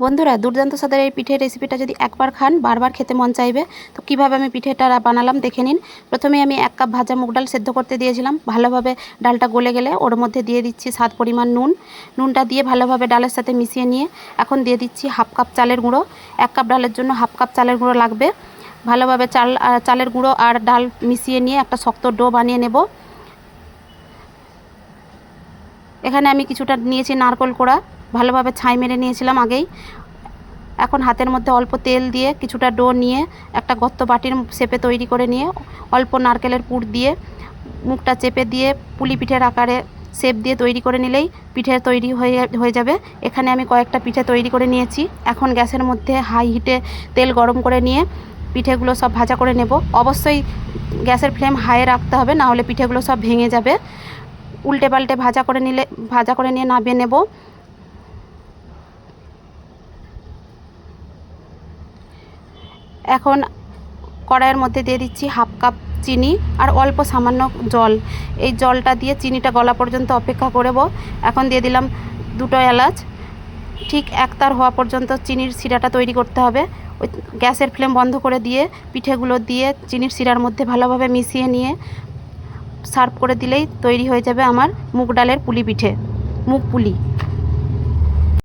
বন্ধুরা, দুর্দান্ত স্বাদের এই পিঠের রেসিপিটা যদি একবার খান বারবার খেতে মন চাইবে। তো কিভাবে আমি পিঠেটা বানালাম দেখে নিন। প্রথমে আমি 1 কাপ ভাজা মুগ ডাল সেদ্ধ করতে দিয়েছিলাম। ভালোভাবে ডালটা গলে গেলে ওর মধ্যে দিয়ে দিচ্ছি স্বাদ পরিমাণ নুন। নুনটা দিয়ে ভালোভাবে ডালের সাথে মিশিয়ে নিয়ে এখন দিয়ে দিচ্ছি 1/2 কাপ চালের গুঁড়ো। 1 কাপ ডালের জন্য 1/2 কাপ চালের গুঁড়ো লাগবে। ভালোভাবে চালের গুঁড়ো আর ডাল মিশিয়ে নিয়ে একটা শক্ত ডো বানিয়ে নেব। এখানে আমি কিছুটা নিয়েছি নারকেল কোড়া, ভালোভাবে ছাই মেরে নিয়েছিলাম আগেই। এখন হাতের মধ্যে অল্প তেল দিয়ে কিছুটা ডো নিয়ে একটা গর্ত বাটির শেপে তৈরি করে নিয়ে অল্প নারকেলের পুর দিয়ে মুখটা চেপে দিয়ে পুলি পিঠের আকারে শেপ দিয়ে তৈরি করে নিলেই পিঠে তৈরি হয়ে যাবে। এখানে আমি কয়েকটা পিঠে তৈরি করে নিয়েছি। এখন গ্যাসের মধ্যে হাই হিটে তেল গরম করে নিয়ে পিঠেগুলো সব ভাজা করে নেব। অবশ্যই গ্যাসের ফ্লেম হাইয়ে রাখতে হবে, না হলে পিঠেগুলো সব ভেঙে যাবে। উল্টে পাল্টে ভাজা করে নিয়ে নামিয়ে নেব। এখন কড়াইয়ের মধ্যে দিয়ে দিচ্ছি 1/2 কাপ চিনি আর অল্প সামান্য জল। এই জলটা দিয়ে চিনিটা গলা পর্যন্ত অপেক্ষা করব। এখন দিয়ে দিলাম 2টো এলাচ। ঠিক একতার হওয়া পর্যন্ত চিনির শিরাটা তৈরি করতে হবে। ওই গ্যাসের ফ্লেম বন্ধ করে দিয়ে পিঠেগুলো দিয়ে চিনির শিরার মধ্যে ভালোভাবে মিশিয়ে নিয়ে সার্ভ করে দিলেই তৈরি হয়ে যাবে আমার মুগ ডালের পুলি পিঠে, মুগ পুলি।